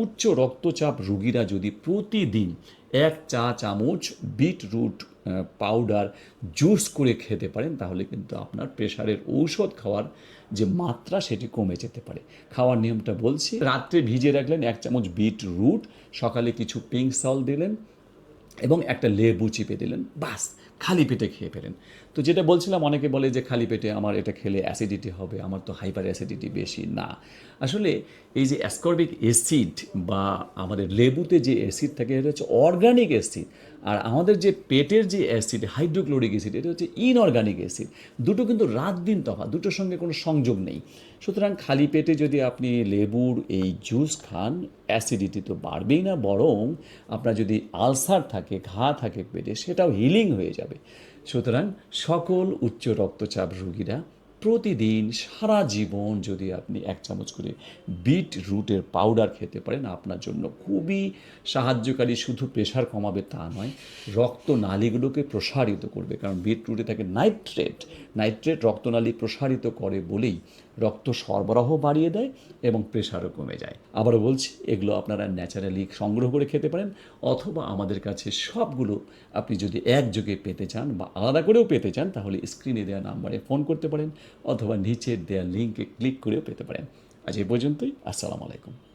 উচ্চ রক্তচাপ রোগীরা যদি প্রতিদিন 1 চা চামচ বিটরুট পাউডার জুস করে খেতে পারেন, তাহলে কিন্তু আপনার প্রেশারের ঔষধ খাওয়ার যে মাত্রা সেটি কমে যেতে পারে। খাওয়ার নিয়মটা বলছি, রাত্রে ভিজিয়ে রাখলেন 1 চামচ বিটরুট, সকালে কিছু পিঙ্ক সল্ট দিলেন এবং একটা লেবু চিপে দিলেন, বাস খালি পেটে খেয়ে ফেলেন। তো যেটা বলছিলাম, অনেকে বলে যে খালি পেটে আমার এটা খেলে অ্যাসিডিটি হবে, আমার তো হাইপার অ্যাসিডিটি বেশি। না, আসলে এই যে অ্যাসকর্বিক অ্যাসিড বা আমাদের লেবুতে যে অ্যাসিড থাকে, এটা হচ্ছে অর্গানিক অ্যাসিড। আর আমাদের যে পেটের যে অ্যাসিড হাইড্রোক্লোরিক অ্যাসিড, এটা হচ্ছে ইনঅর্গানিক অ্যাসিড। দুটো কিন্তু রাত দিন তফাৎ, দুটোর সঙ্গে কোনো সংযোগ নেই। সুতরাং খালি পেটে যদি আপনি লেবুর এই জুস খান, অ্যাসিডিটি তো বাড়বেই না, বরং আপনার যদি আলসার থাকে, ঘা থাকে পেটে, সেটাও হিলিং হয়ে যাবে। সুতরাং সকল উচ্চ রক্তচাপ রোগীরা প্রতিদিন সারা জীবন যদি আপনি 1 চামচ করে বিট রুটের পাউডার খেতে পারেন, আপনার জন্য খুবই সাহায্যকারী। শুধু প্রেশার কমাবে তা নয়, রক্তনালীগুলোকে প্রসারিত করবে, কারণ বিট রুটে থাকে নাইট্রেট। নাইট্রেট রক্তনালী প্রসারিত করে বলেই রক্ত সরবরাহ বাড়িয়ে দেয় এবং প্রেশারও কমে যায়। আবারও বলছি, এগুলো আপনারা ন্যাচারালি সংগ্রহ করে খেতে পারেন, অথবা আমাদের কাছে সবগুলো আপনি যদি একযোগে পেতে চান বা আলাদা করেও পেতে চান, তাহলে স্ক্রিনে দেওয়া নাম্বারে ফোন করতে পারেন, অথবা নিচের দেওয়া লিঙ্কে ক্লিক করেও পেতে পারেন। আজ এই পর্যন্তই। আসসালামু আলাইকুম।